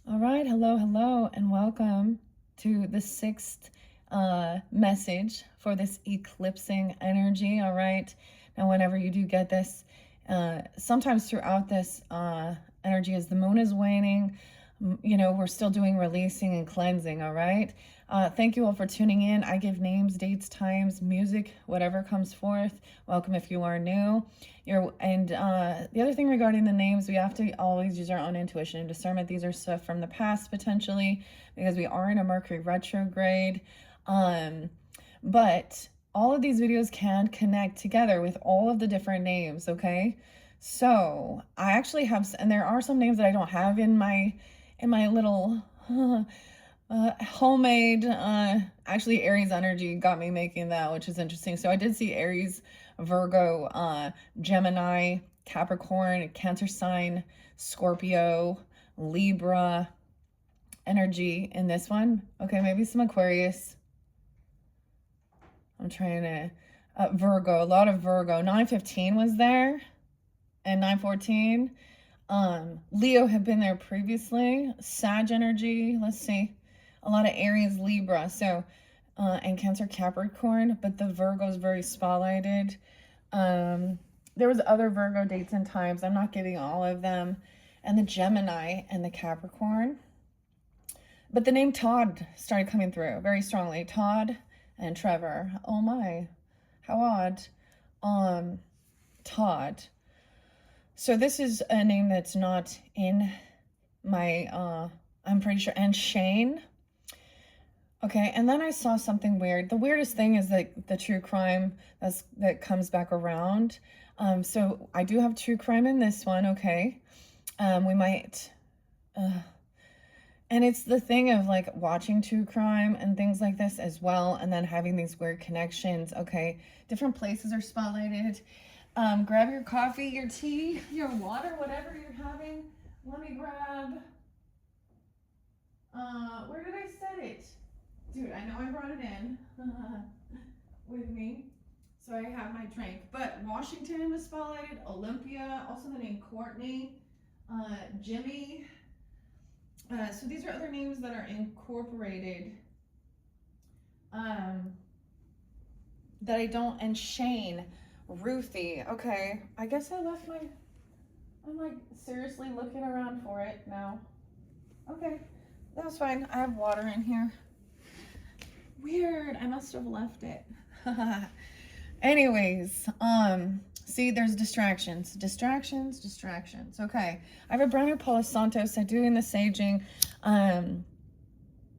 All right, hello, and welcome to the sixth message for this eclipsing energy. All right, now whenever you do get this, sometimes throughout this energy, as the moon is waning, we're still doing releasing and cleansing. All right. Thank you all for tuning in. I give names, dates, times, music, whatever comes forth. Welcome if you are new. The other thing regarding the names, we have to always use our own intuition and discernment. These are stuff from the past potentially, because we are in a Mercury retrograde. But all of these videos can connect together with all of the different names. Okay, so I actually have, and there are some names that I don't have in my little homemade, actually Aries energy got me making that, which is interesting. So I did see Aries, Virgo, Gemini, Capricorn, Cancer sign, Scorpio, Libra energy in this one. Okay, maybe some Aquarius. I'm trying to, Virgo, a lot of Virgo. 915 was there and 914. Leo had been there previously. Sag energy, let's see. A lot of Aries, Libra, so, and Cancer, Capricorn, but the Virgo is very spotlighted. There was other Virgo dates and times. I'm not getting all of them. And the Gemini and the Capricorn. But the name Todd started coming through very strongly. Todd and Trevor. Oh my, how odd. Todd. So this is a name that's not in my, I'm pretty sure, and Shane. Okay, and then I saw something weird. The weirdest thing is that the true crime that comes back around. So I do have true crime in this one, okay? We might, and it's the thing of like watching true crime and things like this as well, and then having these weird connections, okay? Different places are spotlighted. Grab your coffee, your tea, your water, whatever you're having. Let me grab, where did I set it? Dude, I know I brought it in with me. So I have my drink. But Washington was spotlighted, Olympia, also the name Courtney, Jimmy. So these are other names that are incorporated that I don't, and Shane, Ruthie. Okay, I guess I left my, I'm like seriously looking around for it now. Okay, that's fine. I have water in here. Weird, I must have left it. Anyways, see, there's distractions. Okay, I have a brand new Palo Santos. I'm doing the saging.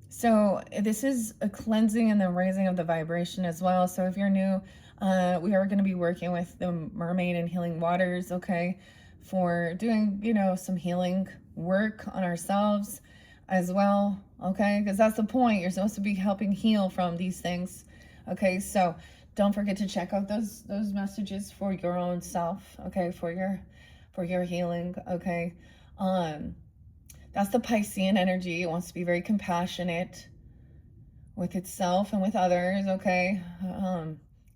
So this is a cleansing and the raising of the vibration as well. So if you're new, we are going to be working with the mermaid and healing waters, okay, for doing, some healing work on ourselves as well, okay, because that's the point. You're supposed to be helping heal from these things, okay? So don't forget to check out those messages for your own self, okay, for your healing, okay? That's the Piscean energy. It wants to be very compassionate with itself and with others, okay?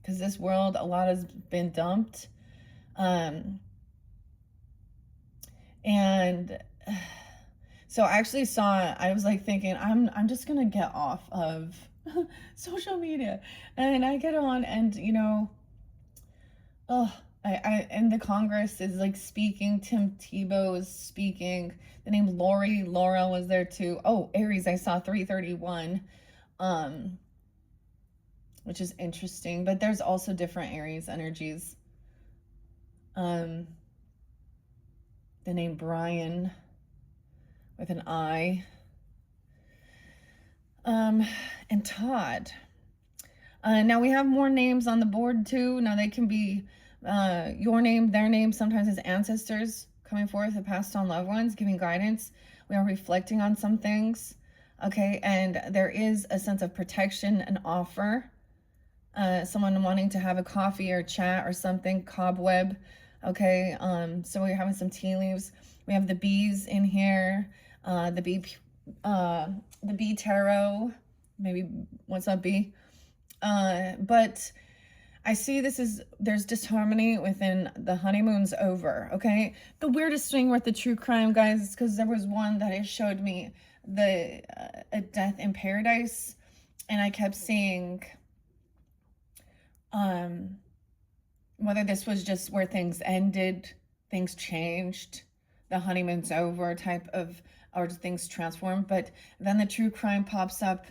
Because this world, a lot has been dumped, and so I actually saw, I was like thinking, I'm just gonna get off of social media, and I get on, and and the Congress is like speaking. Tim Tebow is speaking. The name Laura was there too. Oh, Aries, I saw 331, which is interesting. But there's also different Aries energies. The name Brian with an I. And Todd. Now we have more names on the board too. Now they can be your name, their name, sometimes as ancestors coming forth, the passed on loved ones, giving guidance. We are reflecting on some things, okay? And there is a sense of protection and offer. Someone wanting to have a coffee or chat or something, cobweb, okay? So we're having some tea leaves. We have the bees in here, the bee tarot, maybe, what's up, bee? But I see there's disharmony within the honeymoon's over, okay? The weirdest thing with the true crime, guys, is because there was one that it showed me the a death in paradise, and I kept seeing um whether this was just where things ended, things changed, the honeymoon's over type of, or things transformed. But then the true crime pops up,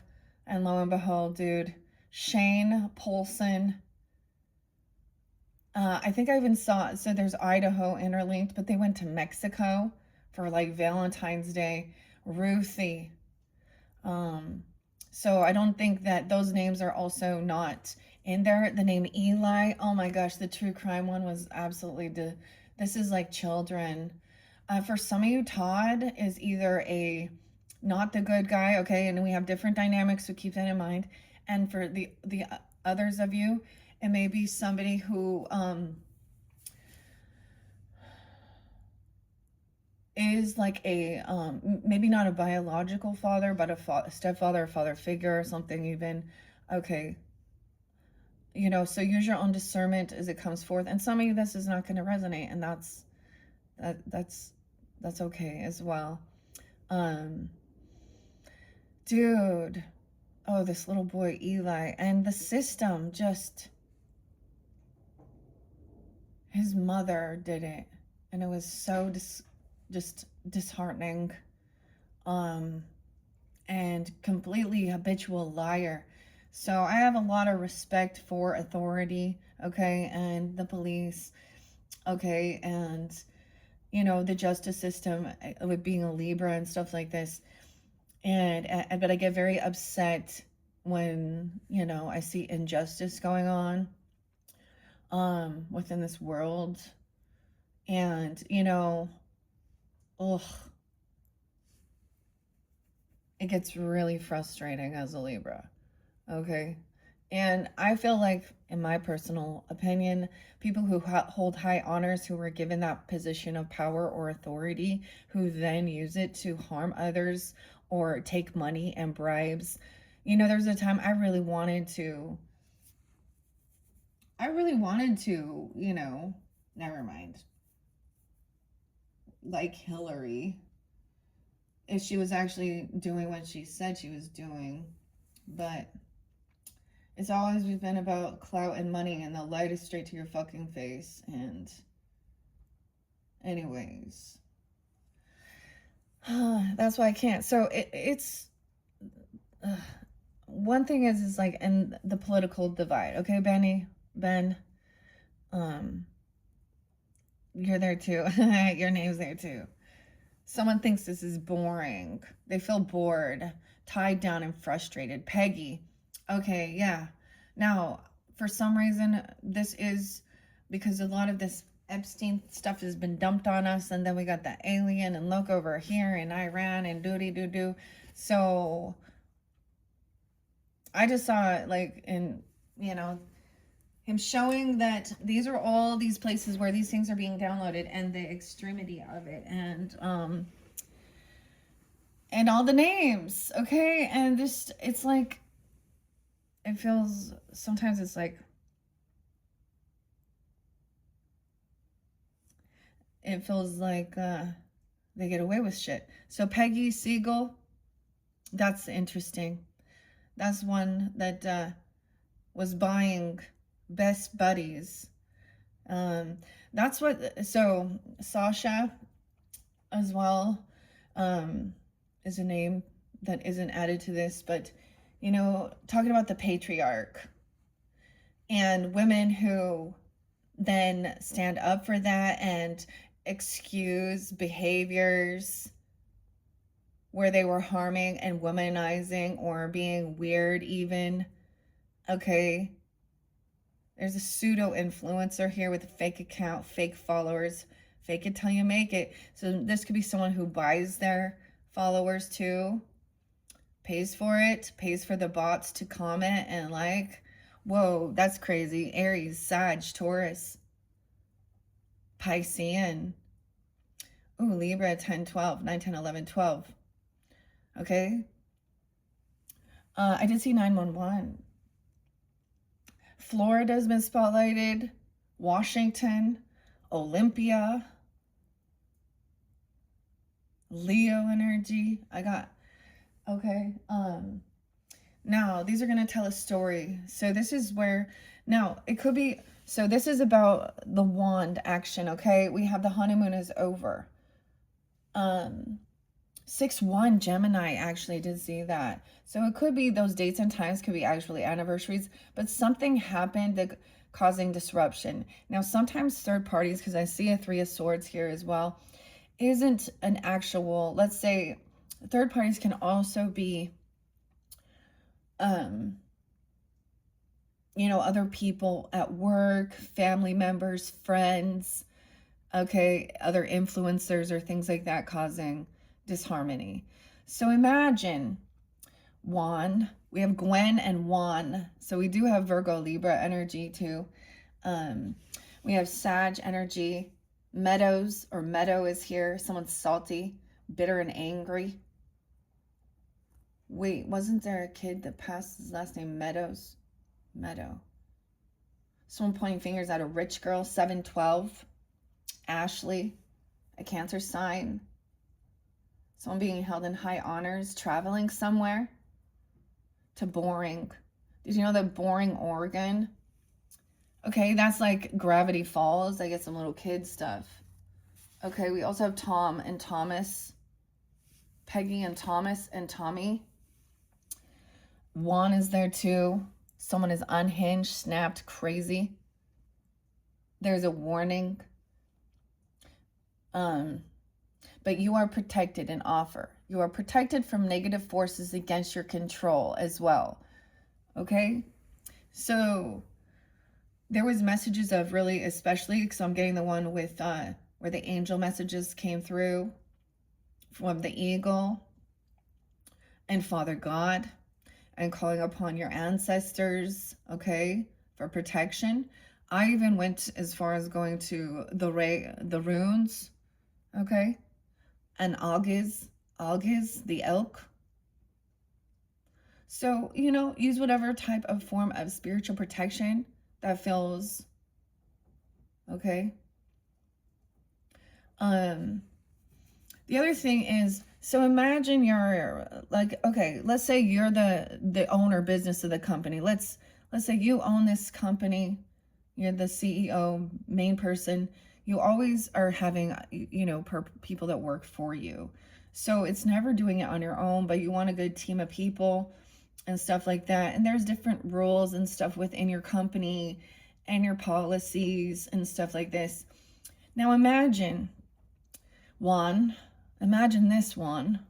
and lo and behold, dude, Shane Polson. I think I even saw, so there's Idaho interlinked, but they went to Mexico for like Valentine's Day. Ruthie. Um, so I don't think that those names are also not in there. The name Eli, oh my gosh, the true crime one was absolutely, this is like children. For some of you, Todd is either not the good guy, okay, and we have different dynamics, so keep that in mind. And for the others of you, it may be somebody who is like a maybe not a biological father, but a stepfather, a father figure, or something even. Okay, so use your own discernment as it comes forth. And some of you, this is not going to resonate, and that's okay as well. Dude, oh, this little boy Eli, and the system just, his mother did it, and it was so just disheartening, and completely habitual liar. So I have a lot of respect for authority, okay, and the police, okay, and the justice system, with being a Libra and stuff like this. But I get very upset when I see injustice going on within this world, and ugh, it gets really frustrating as a Libra, okay? And I feel like, in my personal opinion, people who hold high honors, who were given that position of power or authority, who then use it to harm others or take money and bribes. There's a time I really wanted to, never mind, like Hillary, if she was actually doing what she said she was doing. But it's always been about clout and money, and they'll light it straight to your fucking face. And anyways, that's why I can't. So it's one thing is like, in the political divide, okay, Ben, you're there too. Your name's there too. Someone thinks this is boring. They feel bored, tied down, and frustrated. Peggy. Okay, yeah. Now, for some reason, this is because a lot of this Epstein stuff has been dumped on us, and then we got the alien and look over here in Iran and doody-doo-doo. So I just saw it like in, him showing that these are all these places where these things are being downloaded, and the extremity of it, and all the names, okay? And this, it's like, it feels, sometimes it's like, it feels like they get away with shit. So Peggy Siegel, that's interesting. That's one that was buying Best Buddies. That's what, so Sasha as well is a name that isn't added to this, but talking about the patriarch and women who then stand up for that and excuse behaviors where they were harming and womanizing or being weird even, okay? There's a pseudo influencer here with a fake account, fake followers, fake it till you make it. So this could be someone who buys their followers too, pays for it, pays for the bots to comment and like. Whoa, that's crazy. Aries, Sag, Taurus, Piscean. Ooh, Libra, 10, 12, 9, 10, 11, 12. Okay. I did see 911. Florida's been spotlighted, Washington, Olympia, Leo energy. I got, okay. Now these are going to tell a story. So this is where, now it could be, so this is about the wand action. Okay. We have the honeymoon is over. 6-1 Gemini actually did see that. So it could be those dates and times could be actually anniversaries, but something happened that causing disruption. Now, sometimes third parties, because I see a 3 of Swords here as well, isn't an actual, let's say, third parties can also be, you know, other people at work, family members, friends, okay, other influencers or things like that causing disharmony. So imagine Juan, we have Gwen and Juan. So we do have Virgo Libra energy too. We have Sag energy. Meadows or Meadow is here. Someone's salty, bitter, and angry. Wait, wasn't there a kid that passed his last name Meadows? Meadow. Someone pointing fingers at a rich girl. 712. Ashley, a Cancer sign. Someone being held in high honors, traveling somewhere. To Boring. Did you know that Boring, Oregon? Okay, that's like Gravity Falls. I get some little kid stuff. Okay, we also have Tom and Thomas. Peggy and Thomas and Tommy. Juan is there too. Someone is unhinged, snapped, crazy. There's a warning. But you are protected and offer. You are protected from negative forces against your control as well. Okay? So there was messages of really, especially because I'm getting the one with where the angel messages came through from the eagle and Father God and calling upon your ancestors, okay, for protection. I even went as far as going to the runes, okay, and August, the elk. So, you know, use whatever type of form of spiritual protection that feels okay. The other thing is, so imagine you're like, okay, let's say you're the owner business of the company. Let's say you own this company. You're the CEO, main person. You always are having, you know, people that work for you. So it's never doing it on your own, but you want a good team of people and stuff like that. And there's different rules and stuff within your company and your policies and stuff like this. Now imagine this one,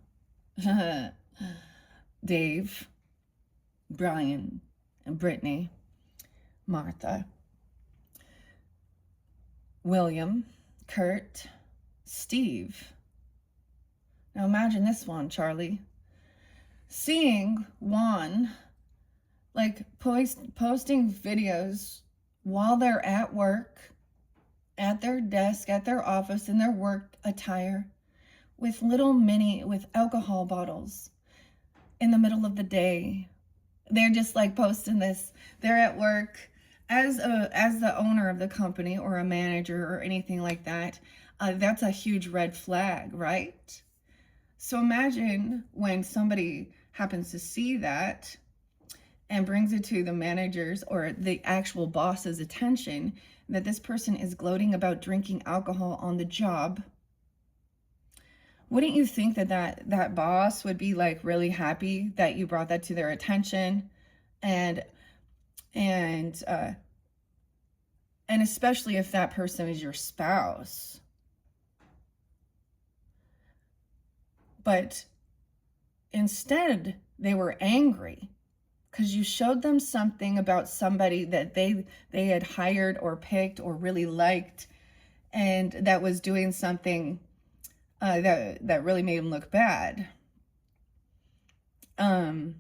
Dave, Brian, and Brittany, Martha, William, Kurt, Steve. Now imagine this one, Charlie. Seeing Juan like posting videos while they're at work, at their desk, at their office, in their work attire, with with alcohol bottles in the middle of the day. They're just like posting this. They're at work as the owner of the company or a manager or anything like that. That's a huge red flag, right? So imagine when somebody happens to see that and brings it to the managers or the actual boss's attention that this person is gloating about drinking alcohol on the job. Wouldn't you think that boss would be like really happy that you brought that to their attention, and especially if that person is your spouse? But instead, they were angry because you showed them something about somebody that they had hired or picked or really liked, and that was doing something that really made them look bad. And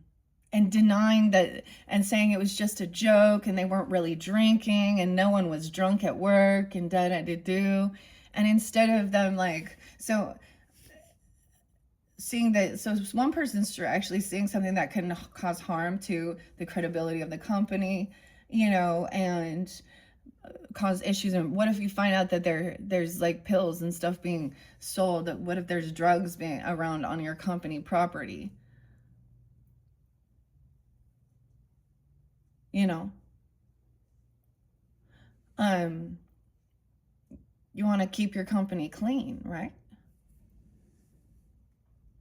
denying that and saying it was just a joke and they weren't really drinking and no one was drunk at work and da-da-da-do. And instead of them like, so seeing that, so one person's actually seeing something that can cause harm to the credibility of the company, and cause issues. And what if you find out that there's like pills and stuff being sold? What if there's drugs being around on your company property? You know, um, you want to keep your company clean, right?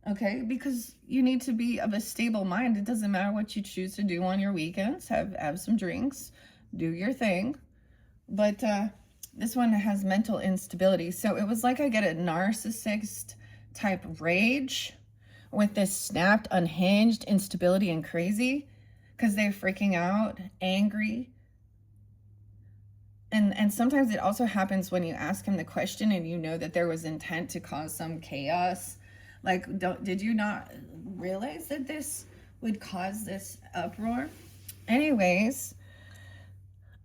Okay, because you need to be of a stable mind. It doesn't matter what you choose to do on your weekends. Have some drinks, do your thing. But this one has mental instability. So it was like I get a narcissist type rage with this snapped, unhinged instability and crazy because they're freaking out, angry. And sometimes it also happens when you ask him the question and you know that there was intent to cause some chaos. Like, did you not realize that this would cause this uproar? Anyways,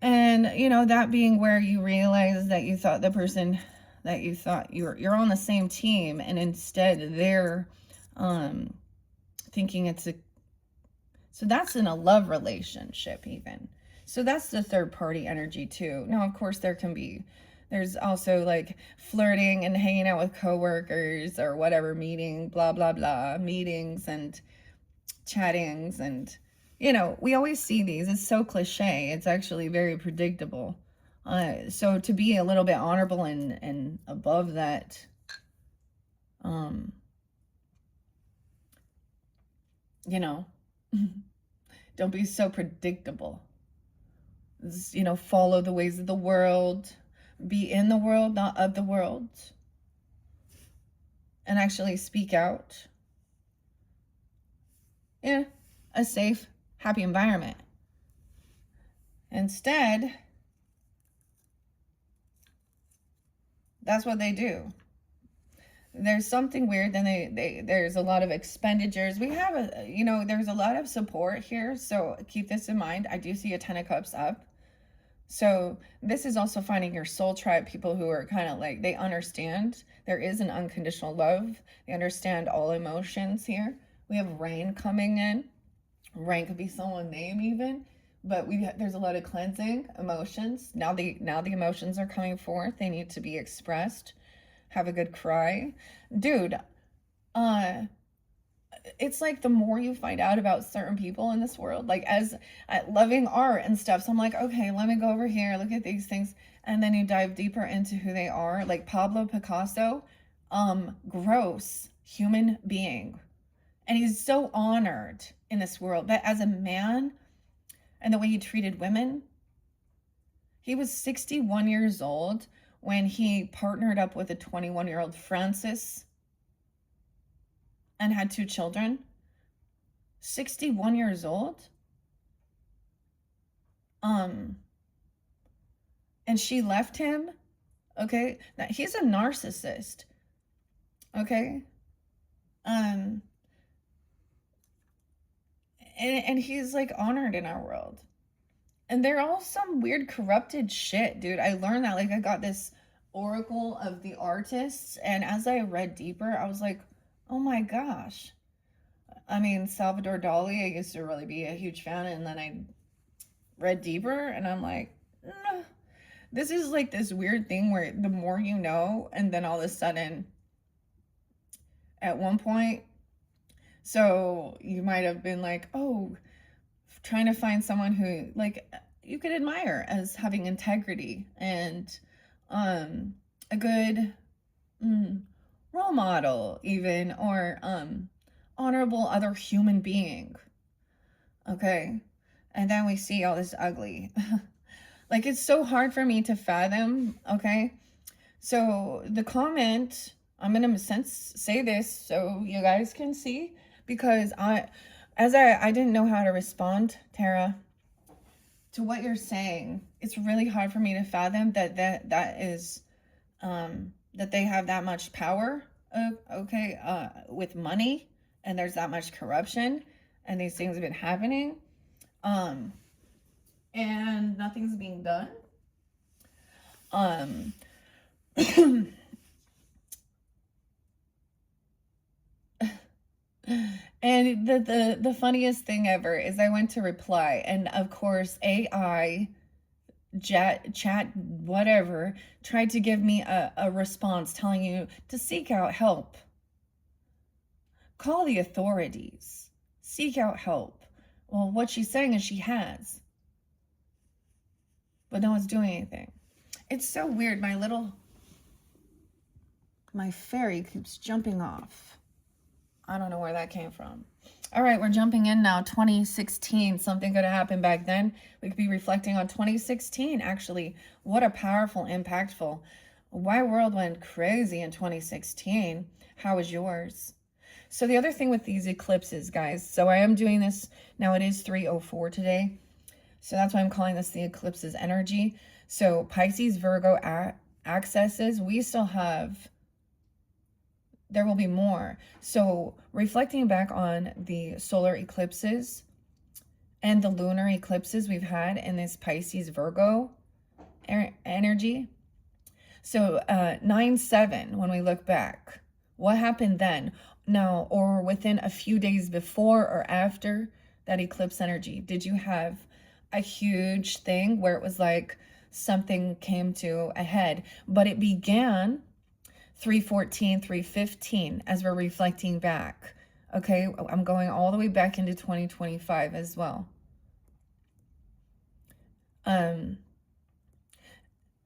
and that being where you realize that you thought the person that you thought you're on the same team, and instead they're thinking it's a, so that's in a love relationship even. So that's the third party energy too. Now, of course, there's also like flirting and hanging out with coworkers or whatever, blah, blah, blah, meetings and chattings. And, we always see these. It's so cliche. It's actually very predictable. So to be a little bit honorable and above that, don't be so predictable. Follow the ways of the world, be in the world, not of the world, and actually speak out. Yeah, a safe, happy environment. Instead, that's what they do. There's something weird, then there's a lot of expenditures. We have there's a lot of support here, so keep this in mind. I do see a 10 of Cups up. So this is also finding your soul tribe, people who are kind of like, they understand there is an unconditional love. They understand all emotions here. We have rain coming in. Rain could be someone's name even, but there's a lot of cleansing emotions. Now the emotions are coming forth. They need to be expressed. Have a good cry. Dude, it's like the more you find out about certain people in this world, like as loving art and stuff. So I'm like, okay, let me go over here, look at these things. And then you dive deeper into who they are. Like Pablo Picasso, gross human being. And he's so honored in this world. But as a man and the way he treated women, he was 61 years old when he partnered up with a 21-year-old Francis and had 2 children. 61 years old. And she left him. Okay. Now, he's a narcissist. Okay. And he's like honored in our world. And they're all some weird corrupted shit, dude. I learned that. Like, I got this oracle of the artists, and as I read deeper, I was like, oh my gosh. I mean, Salvador Dali, I used to really be a huge fan, and then I read deeper, and I'm like, no. This is like this weird thing where the more you know, and then all of a sudden, at one point, so you might have been like, oh, trying to find someone who like you could admire as having integrity and a good role model even, or honorable other human being. Okay. And then we see all this ugly. Like, it's so hard for me to fathom. Okay. So the comment, I'm gonna say this so you guys can see, because I didn't know how to respond, Tara, to what you're saying. It's really hard for me to fathom that is that they have that much power, with money, and there's that much corruption, and these things have been happening, and nothing's being done. And the funniest thing ever is I went to reply, and of course AI chat whatever tried to give me a response telling you to seek out help, call the authorities, seek out help. Well, what she's saying is she has, but no one's doing anything. It's so weird. My fairy keeps jumping off. I don't know where that came from. All right, we're jumping in now. 2016, something could have happened back then. We could be reflecting on 2016, actually. What a powerful, impactful. My world went crazy in 2016. How was yours? So the other thing with these eclipses, guys, so I am doing this, now it is 3:04 today. So that's why I'm calling this the eclipses energy. So Pisces, Virgo accesses, we still have, there will be more. So reflecting back on the solar eclipses and the lunar eclipses we've had in this Pisces Virgo energy. So 9/7, when we look back, what happened then? Now, or within a few days before or after that eclipse energy, did you have a huge thing where it was like something came to a head? But it began 3/14, 3/15 as we're reflecting back. Okay, I'm going all the way back into 2025 as well.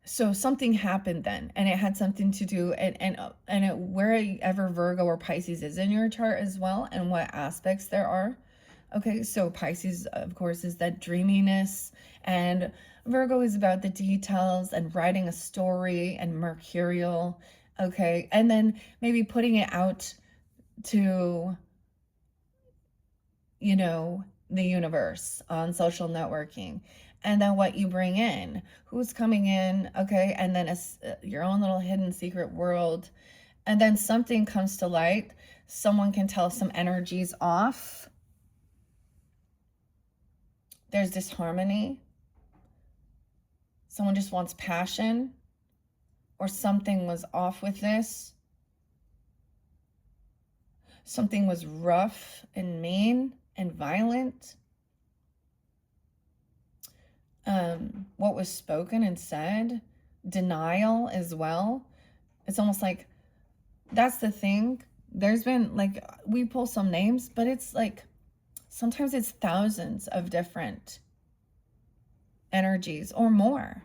So something happened then, and it had something to do, and wherever Virgo or Pisces is in your chart as well, and what aspects there are. Okay, so Pisces, of course, is that dreaminess, and Virgo is about the details and writing a story and mercurial. Okay, and then maybe putting it out to, you know, the universe on social networking. And then what you bring in, who's coming in, okay, and then your own little hidden secret world. And then something comes to light. Someone can tell some energies off. There's disharmony. Someone just wants passion, or something was off with this. Something was rough and mean and violent. What was spoken and said, denial as well. It's almost like, that's the thing. There's been, like, we pull some names, but it's like, sometimes it's thousands of different energies or more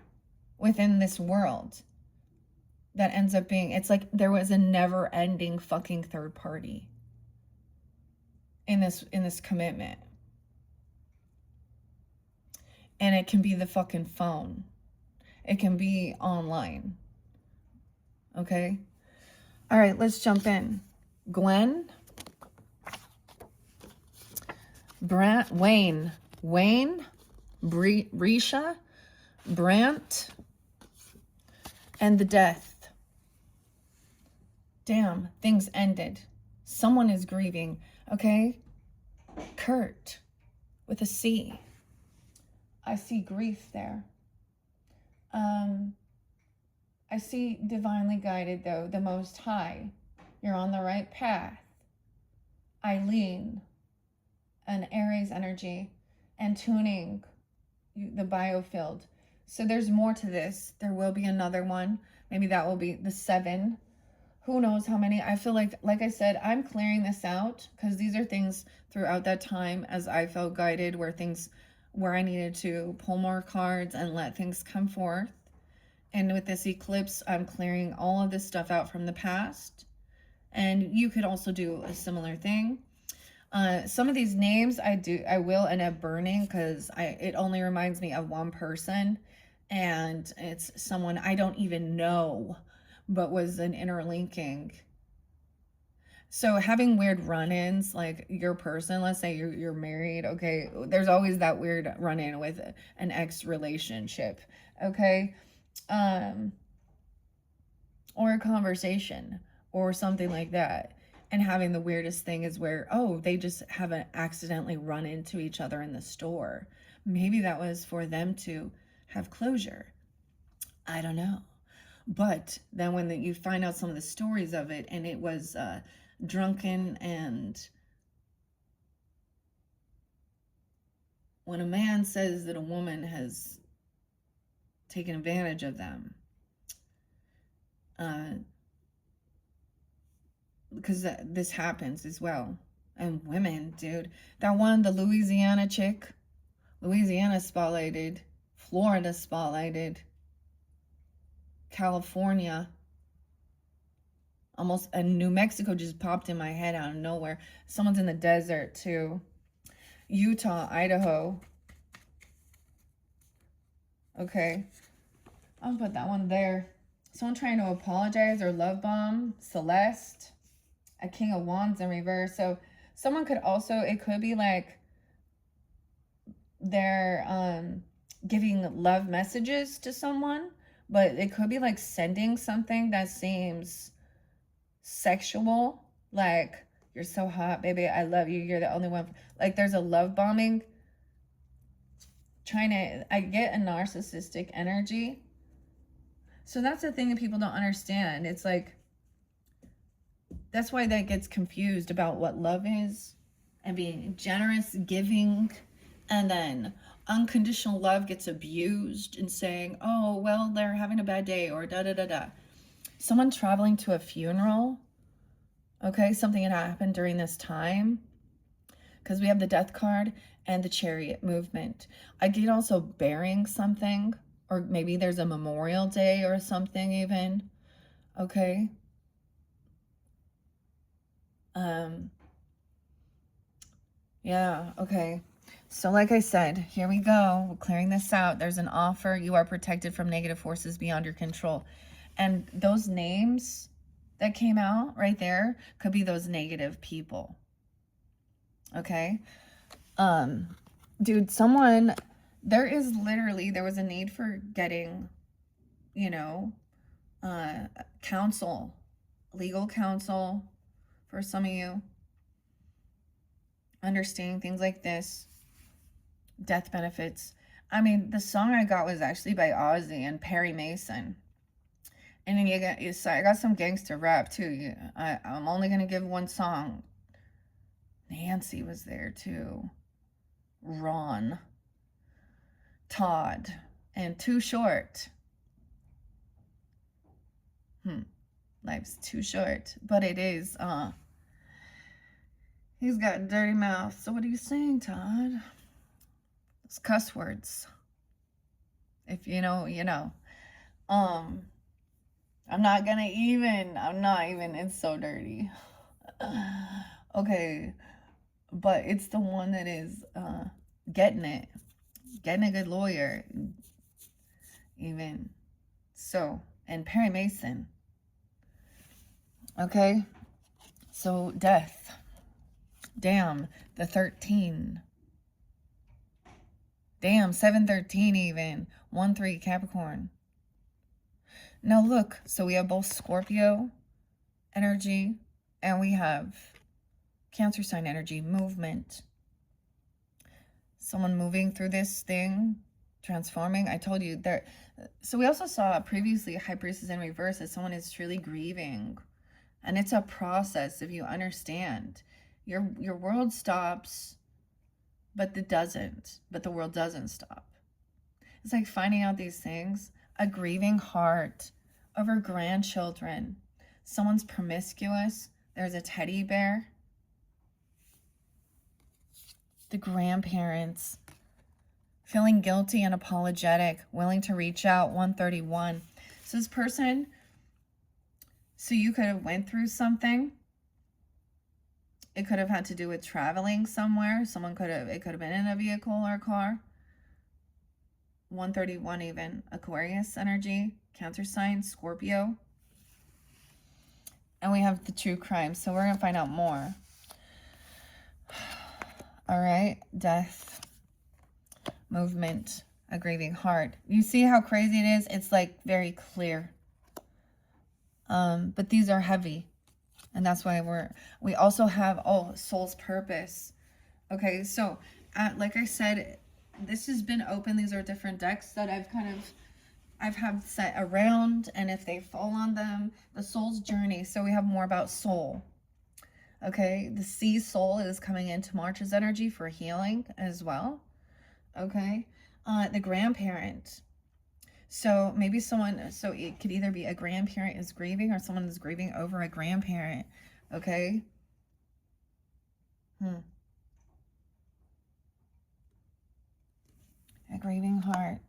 within this world that ends up being, it's like there was a never ending fucking third party in this commitment. And it can be the fucking phone. It can be online. Okay? All right, let's jump in. Gwen. Wayne. Risha. Brant. And the death. Damn, things ended. Someone is grieving. Okay? Kurt. With a C. I see grief there. I see divinely guided, though, the Most High. You're on the right path. Eileen, an Aries energy, and tuning the biofield. So there's more to this. There will be another one. Maybe that will be the 7. Who knows how many. I feel like I said, I'm clearing this out because these are things throughout that time as I felt guided, where I needed to pull more cards and let things come forth. And with this eclipse, I'm clearing all of this stuff out from the past. And you could also do a similar thing. Some of these names I will end up burning because it only reminds me of one person. And it's someone I don't even know, but was an interlinking. So having weird run-ins, like your person, let's say you're married, okay, there's always that weird run-in with an ex relationship, okay, or a conversation or something like that. And having the weirdest thing is where, oh, they just haven't accidentally run into each other in the store. Maybe that was for them to have closure. I don't know. But then when you find out some of the stories of it, and it was drunken and when a man says that a woman has taken advantage of them, because this happens as well. And women, dude, that one, the Louisiana chick, Louisiana spotlighted, Florida spotlighted, California, almost, and New Mexico just popped in my head out of nowhere. Someone's in the desert too. Utah, Idaho. Okay, I'll put that one there. Someone trying to apologize or love bomb. Celeste, a King of Wands in reverse. So someone could also, it could be like they're giving love messages to someone, but it could be like sending something that seems sexual, like, you're so hot, baby, I love you, you're the only one. Like, there's a love bombing. I get a narcissistic energy. So that's the thing that people don't understand. It's like, that's why that gets confused about what love is, and being generous, giving, and then unconditional love gets abused and saying, oh, well, they're having a bad day, or da-da-da-da. Someone traveling to a funeral, okay, something had happened during this time, because we have the Death card and the Chariot movement. I get also burying something, or maybe there's a Memorial Day or something even, okay? Yeah, okay. So like I said, here we go. We're clearing this out. There's an offer. You are protected from negative forces beyond your control. And those names that came out right there could be those negative people. Okay? Dude, there was a need for getting, counsel, legal counsel for some of you. Understanding things like this, death benefits. I mean, the song I got was actually by Ozzy and Perry Mason. And then I got some gangster rap too. I'm only gonna give one song. Nancy was there too. Ron, Todd, and Too Short. Life's too short, but it is. He's got a dirty mouth. So what are you saying, Todd? It's cuss words. If you know, you know. I'm not even, it's so dirty. Okay. But it's the one that is getting a good lawyer. Even. So, and Perry Mason. Okay. So, death. Damn, the 13. Damn, 7-13 even. 1-3 Capricorn. Now look, so we have both Scorpio energy and we have Cancer sign energy, movement. Someone moving through this thing, transforming. I told you there. So we also saw previously High Priestess in reverse as someone is truly grieving. And it's a process if you understand. Your world stops, but the world doesn't stop. It's like finding out these things. A grieving heart over grandchildren. Someone's promiscuous. There's a teddy bear. The grandparents. Feeling guilty and apologetic. Willing to reach out. 131. So this person, so you could have went through something. It could have had to do with traveling somewhere. It could have been in a vehicle or a car. 131 even. Aquarius energy, Cancer sign, Scorpio. And we have the true crime. So we're going to find out more. All right. Death. Movement. A grieving heart. You see how crazy it is? It's like very clear. But these are heavy. And that's why we also have, soul's purpose. Okay, so like I said, this has been open. These are different decks that I've had set around, and if they fall on them, the soul's journey. So we have more about soul. Okay, the sea soul is coming into March's energy for healing as well. okay? The grandparent. So maybe someone, so it could either be a grandparent is grieving or someone is grieving over a grandparent, okay? A grieving heart.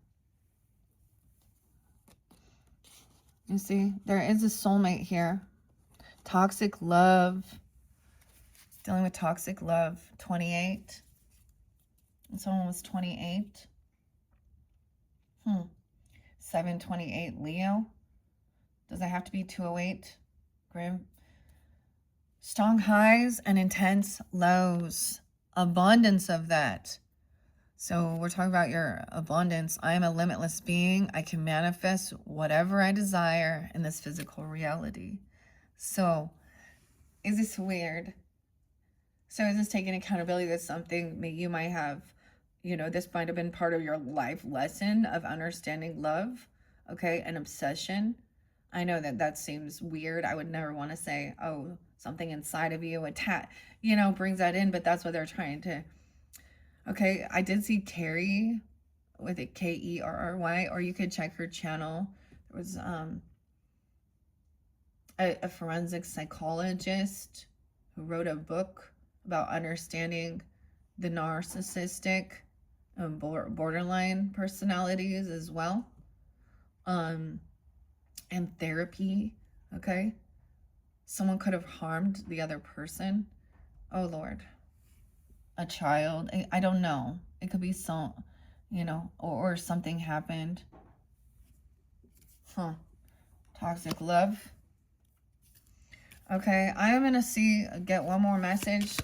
You see, there is a soulmate here. Toxic love. Dealing with toxic love. 28. And someone was 28. 728 Leo. Does it have to be 208? Strong highs and intense lows. Abundance of that. So we're talking about your abundance. I am a limitless being. I can manifest whatever I desire in this physical reality. So is this weird? So is this taking accountability that something you might have, this might have been part of your life lesson of understanding love, okay, and obsession. I know that seems weird. I would never want to say, oh, something inside of you, brings that in, but that's what they're trying to. Okay, I did see Terry with a Kerry, or you could check her channel. There was a forensic psychologist who wrote a book about understanding the narcissistic borderline personalities as well. And therapy, okay? Someone could have harmed the other person. Oh, Lord. A child. I don't know. It could be some, or something happened. Toxic love. Okay, I am going to get one more message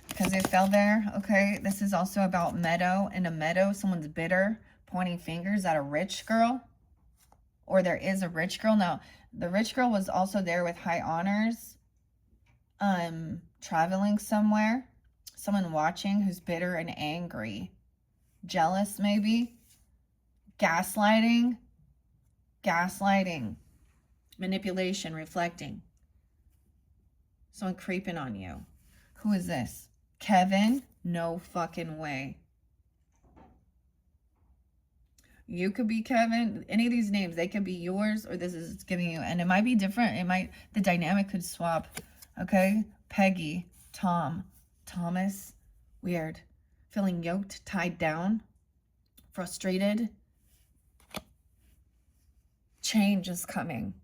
because it fell there. Okay, this is also about meadow. In a meadow, someone's bitter, pointing fingers at a rich girl. Or there is a rich girl. Now, the rich girl was also there with high honors. Traveling somewhere. Someone watching who's bitter and angry. Jealous, maybe. Gaslighting. Manipulation, reflecting. Someone creeping on you. Who is this? Kevin? No fucking way. You could be Kevin. Any of these names, they could be yours, or this is giving you, and it might be different. The dynamic could swap. Okay? Peggy, Tom, Thomas. Weird. Feeling yoked, tied down, frustrated. Change is coming.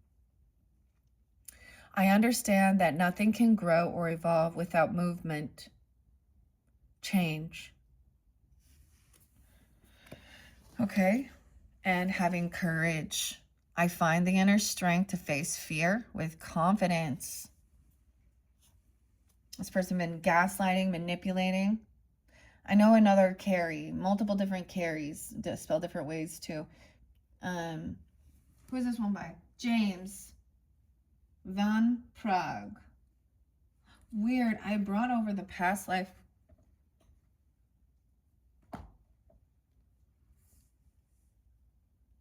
I understand that nothing can grow or evolve without movement. Change. Okay. And having courage. I find the inner strength to face fear with confidence. This person been gaslighting, manipulating. I know another Carrie, multiple different Carries, spelled different ways too. Who is this one by? James Van Prague. Weird. I brought over the past life.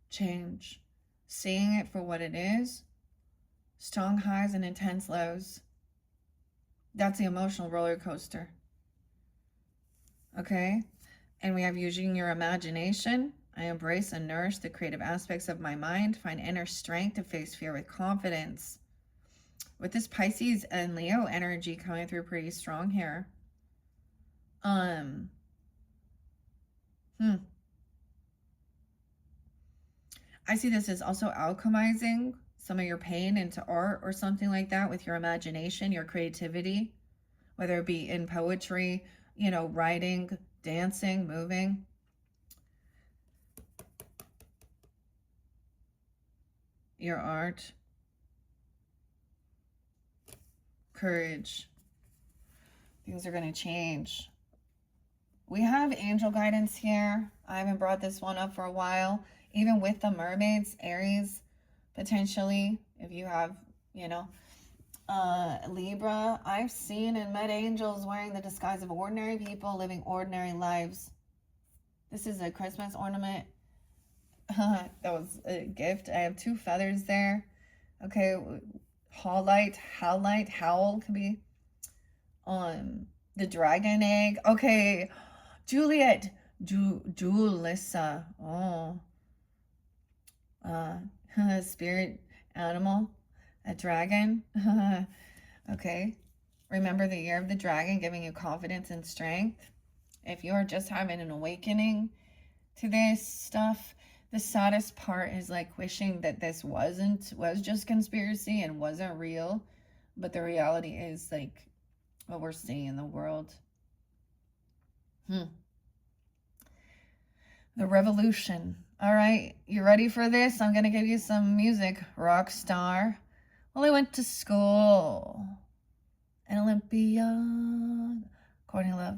Change. Seeing it for what it is. Strong highs and intense lows. That's the emotional roller coaster. Okay? And we have using your imagination. I embrace and nourish the creative aspects of my mind. Find inner strength to face fear with confidence. With this Pisces and Leo energy coming through pretty strong here. I see this as also alchemizing some of your pain into art or something like that with your imagination, your creativity, whether it be in poetry, writing, dancing, moving. Your art. Courage. Things are going to change. We have angel guidance here. I haven't brought this one up for a while. Even with the mermaids, Aries, potentially, if you have, Libra, I've seen and met angels wearing the disguise of ordinary people living ordinary lives. This is a Christmas ornament. That was a gift. I have 2 feathers there. Okay, howl could be the dragon egg. Okay, Juliet, Julissa. Oh. Spirit animal. A dragon. Okay. Remember the year of the dragon giving you confidence and strength. If you're just having an awakening to this stuff, the saddest part is like wishing that this was just conspiracy and wasn't real. But the reality is like what we're seeing in the world. The revolution. All right, you ready for this? I'm going to give you some music. Rock star. Well, I went to school. An Olympian. Courtney Love.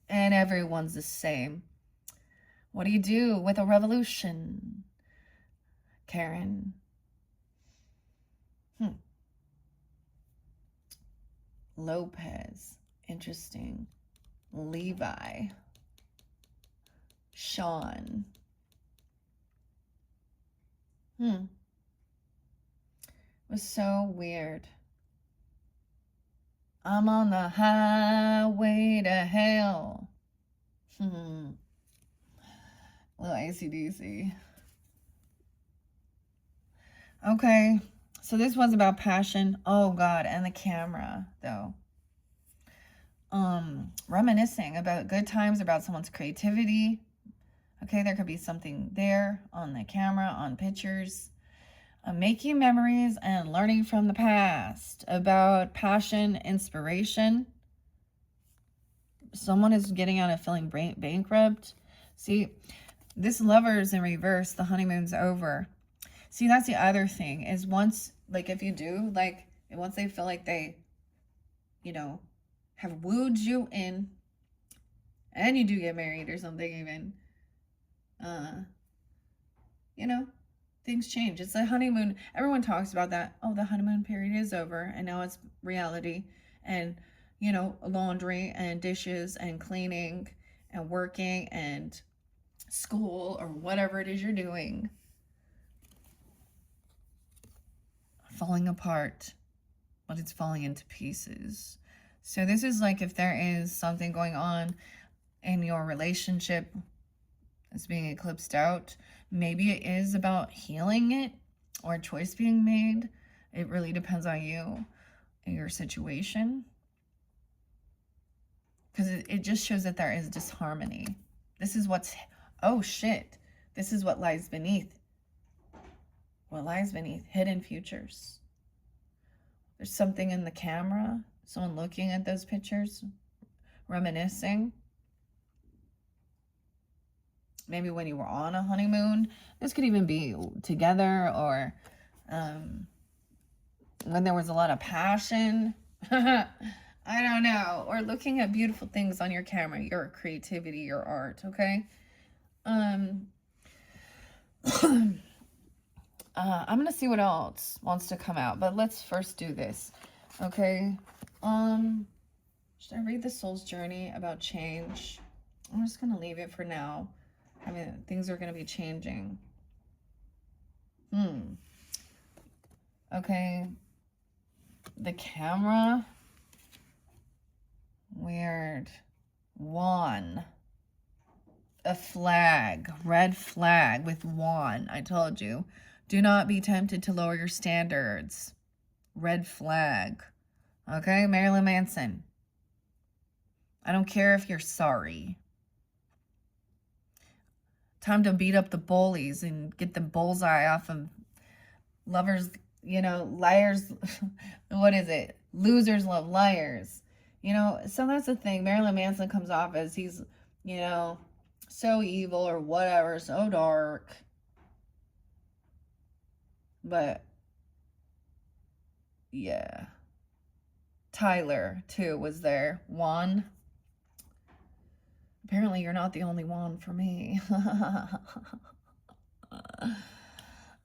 And everyone's the same. What do you do with a revolution? Karen. Lopez. Interesting. Levi. Sean. It was so weird. I'm on the highway to hell. Little AC/DC. Okay, so this was about passion. Oh God, and the camera though. Reminiscing about good times, about someone's creativity. Okay, there could be something there on the camera, on pictures. Making memories and learning from the past, about passion, inspiration. Someone is getting out of feeling bankrupt. See, this Lover's in reverse, the honeymoon's over. See, that's the other thing is once, like if you do, like once they feel like they, have wooed you in and you do get married or something even, things change. It's a honeymoon. Everyone talks about that. Oh, the honeymoon period is over and now it's reality. And, laundry and dishes and cleaning and working and school or whatever it is you're doing. Falling apart, but it's falling into pieces. So this is like if there is something going on in your relationship that's being eclipsed out, maybe it is about healing it or a choice being made. It really depends on you and your situation. Because it just shows that there is disharmony. This is what's, oh shit, this is what lies beneath. What lies beneath? Hidden futures. There's something in the camera, someone looking at those pictures, reminiscing. Maybe when you were on a honeymoon. This could even be together or when there was a lot of passion. I don't know. Or looking at beautiful things on your camera, your creativity, your art, okay? I'm going to see what else wants to come out, but let's first do this, okay? Should I read the soul's journey about change? I'm just going to leave it for now. I mean, things are going to be changing. Okay. The camera. Weird. One. A flag. Red flag with one. I told you. Do not be tempted to lower your standards. Red flag. Okay, Marilyn Manson. I don't care if you're sorry. Time to beat up the bullies and get the bullseye off of lovers, liars. What is it? Losers love liars. So that's the thing. Marilyn Manson comes off as he's, so evil or whatever, so dark. But, yeah. Tyler, too, was there. Juan. Apparently, you're not the only one for me.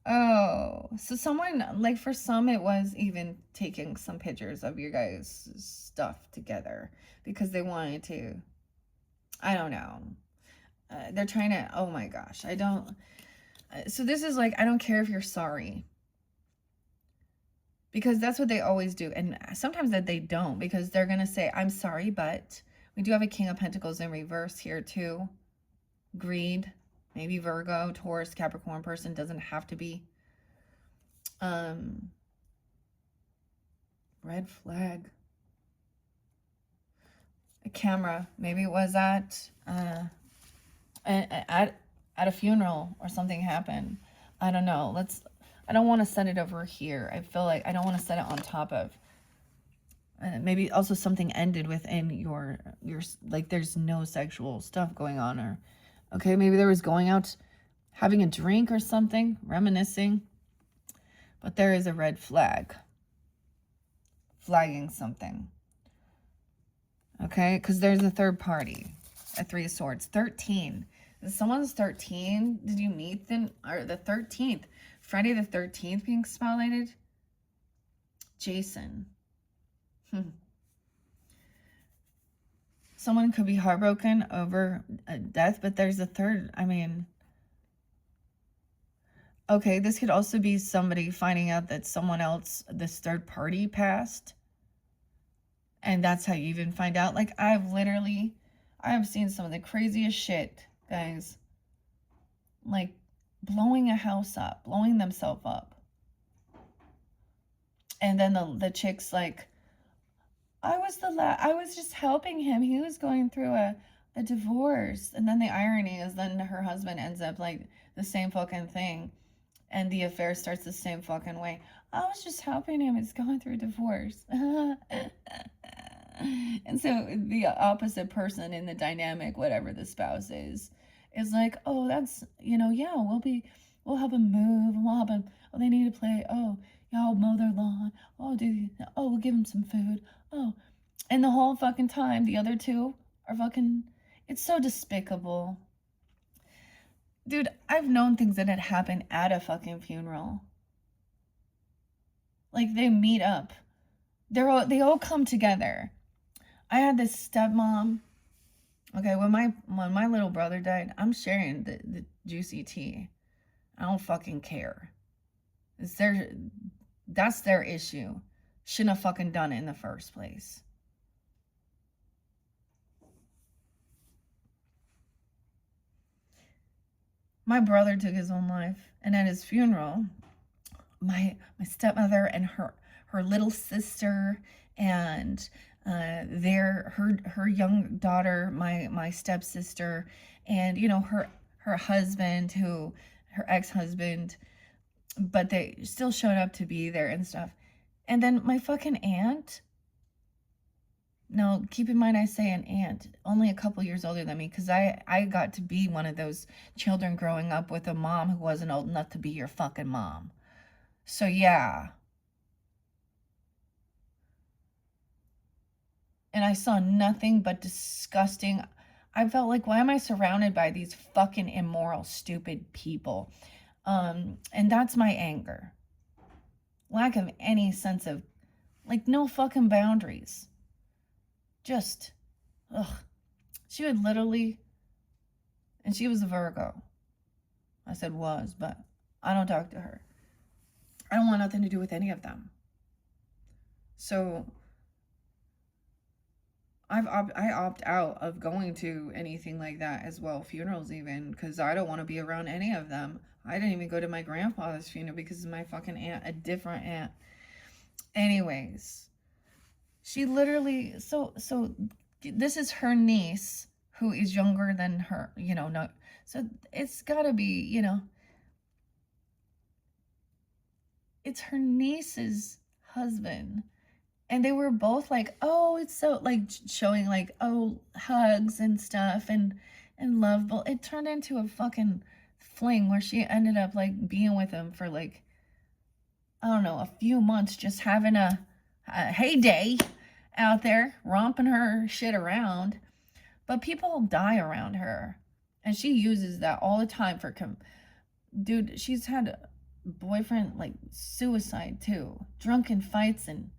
Oh, so someone, like for some, it was even taking some pictures of your guys' stuff together because they wanted to, I don't know. They're trying to, oh my gosh, so this is like, I don't care if you're sorry. Because that's what they always do. And sometimes that they don't, because they're going to say, I'm sorry, but We do have a King of Pentacles in reverse here too. Greed, maybe Virgo, Taurus, Capricorn person, doesn't have to be. Red flag. A camera, maybe it was at a funeral or something happened. I don't know. I don't want to set it over here. I feel like I don't want to set it on top of. Maybe also something ended within your like there's no sexual stuff going on, or okay, maybe there was going out having a drink or something, reminiscing. But there is a red flag. Flagging something. Okay, because there's a third party. A 3 of Swords. 13. Is someone's 13? Did you meet them? Or the 13th. Friday the 13th being spotlighted? Jason. Someone could be heartbroken over a death, but there's a third. I mean, okay, this could also be somebody finding out that someone else, this third party, passed. And that's how you even find out. Like, I have seen some of the craziest shit, guys. Like, blowing a house up, blowing themselves up. And then the chick's like, I was just helping him. He was going through a divorce. And then the irony is then her husband ends up like the same fucking thing. And the affair starts the same fucking way. I was just helping him. He's going through a divorce. And so the opposite person in the dynamic, whatever the spouse is like, oh, that's, yeah, we'll have him move. We'll have him, oh, they need to play. Oh, yeah, I'll mow their lawn. Oh, we'll give him some food. Oh, and the whole fucking time, the other two are fucking, it's so despicable. Dude, I've known things that had happened at a fucking funeral. Like, they meet up. They all come together. I had this stepmom. Okay, when my little brother died, I'm sharing the juicy tea. I don't fucking care. That's their issue. Shouldn't have fucking done it in the first place. My brother took his own life, and at his funeral, my stepmother and her little sister and her young daughter, my stepsister, and her husband, her ex-husband, but they still showed up to be there and stuff. And then my fucking aunt. No, keep in mind I say an aunt, only a couple years older than me, because I got to be one of those children growing up with a mom who wasn't old enough to be your fucking mom. So yeah. And I saw nothing but disgusting. I felt like, why am I surrounded by these fucking immoral, stupid people? And that's my anger. Lack of any sense of, like, no fucking boundaries. Just, ugh. She would literally, and she was a Virgo. I said was, but I don't talk to her. I don't want nothing to do with any of them. So I opt out of going to anything like that as well, funerals even, because I don't want to be around any of them. I didn't even go to my grandfather's funeral because of my fucking aunt, a different aunt. Anyways, she literally, so this is her niece who is younger than her, not, so it's gotta be, it's her niece's husband. And they were both like, oh, it's so, like, showing, like, oh, hugs and stuff and love. But it turned into a fucking fling where she ended up, like, being with him for, like, I don't know, a few months, just having a heyday out there, romping her shit around. But people die around her. And she uses that all the time for, dude, she's had a boyfriend, like, suicide, too. Drunken fights and,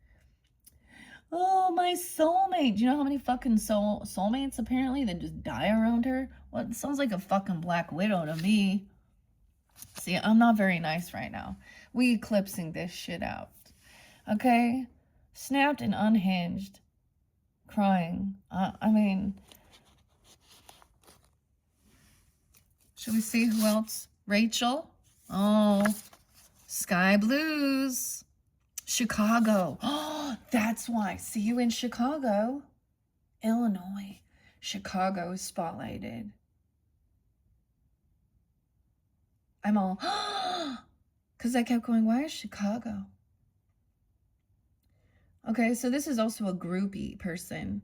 oh, my soulmate. Do you know how many fucking soulmates apparently that just die around her? Well, it sounds like a fucking Black Widow to me. See, I'm not very nice right now. We eclipsing this shit out. Okay? Snapped and unhinged. Crying. I mean, Should we see who else? Rachel. Oh, sky blues. Chicago. Oh, that's why. See you in Chicago. Illinois. Chicago is spotlighted. I'm all, because I kept going, why is Chicago? Okay, so this is also a groupie person.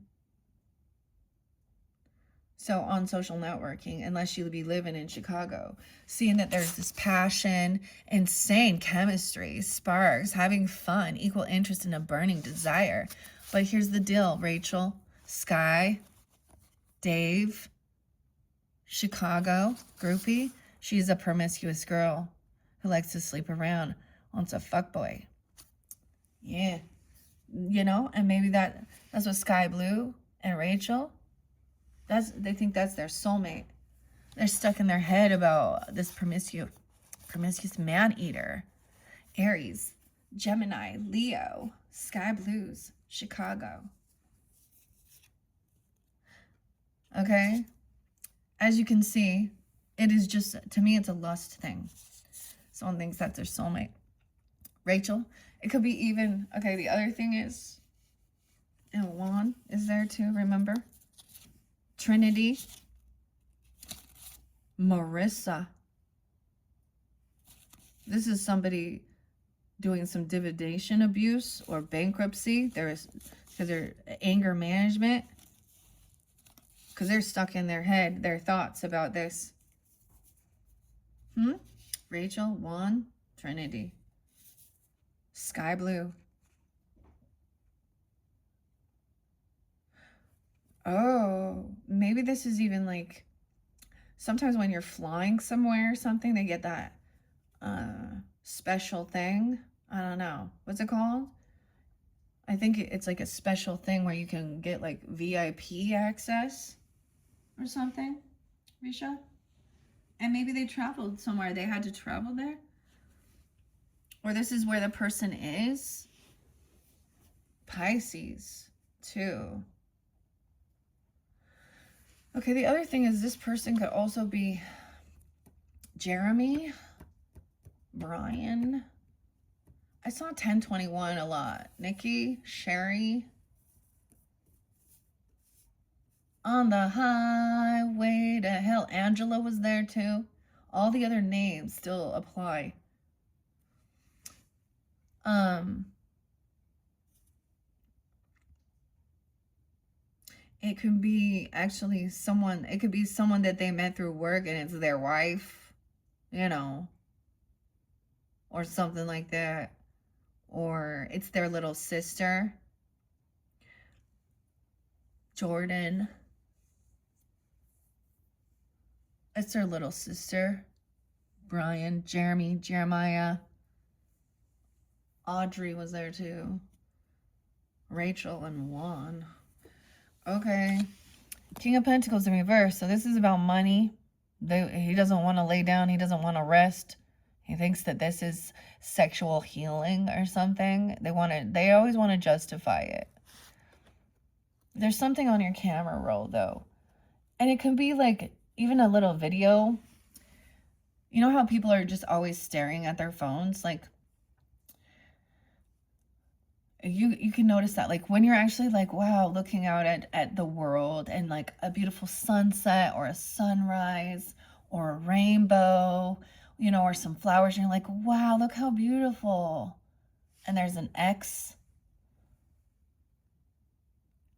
So on social networking, unless you be living in Chicago, seeing that there's this passion, insane chemistry, sparks, having fun, equal interest in a burning desire. But here's the deal, Rachel, Sky, Dave, Chicago, groupie. She's a promiscuous girl who likes to sleep around, wants a fuckboy. Yeah. You know, and maybe that's what Sky Blue and Rachel, they think that's their soulmate. They're stuck in their head about this promiscuous man-eater. Aries, Gemini, Leo, Sky Blues, Chicago. Okay? As you can see, it is just, to me, it's a lust thing. Someone thinks that's their soulmate. Rachel, it could be even, okay, the other thing is, and Juan is there too, remember? Trinity, Marissa. This is somebody doing some divination abuse or bankruptcy. Because they're anger management. Because they're stuck in their head, their thoughts about this. Rachel, Juan, Trinity. Sky Blue. Oh, maybe this is even like, sometimes when you're flying somewhere or something, they get that special thing. I don't know. What's it called? I think it's like a special thing where you can get like VIP access or something, Risha. And maybe they traveled somewhere. They had to travel there. Or this is where the person is. Pisces, too. Okay, the other thing is this person could also be Jeremy, Brian. I saw 1021 a lot. Nikki, Sherry. On the highway to hell. Angela was there too. All the other names still apply. It could be actually someone, it could be someone that they met through work and it's their wife, you know, or something like that. Or it's their little sister. Jordan. It's their little sister. Brian, Jeremy, Jeremiah. Audrey was there too. Rachel and Juan. Okay. King of Pentacles in reverse. So this is about money. He doesn't want to lay down. He doesn't want to rest. He thinks that this is sexual healing or something. They always want to justify it. There's something on your camera roll though. And it can be like even a little video. You know how people are just always staring at their phones? Like, you can notice that, like, when you're actually like, wow, looking out at the world and like a beautiful sunset or a sunrise or a rainbow, you know, or some flowers, and you're like, wow, look how beautiful. And there's an X.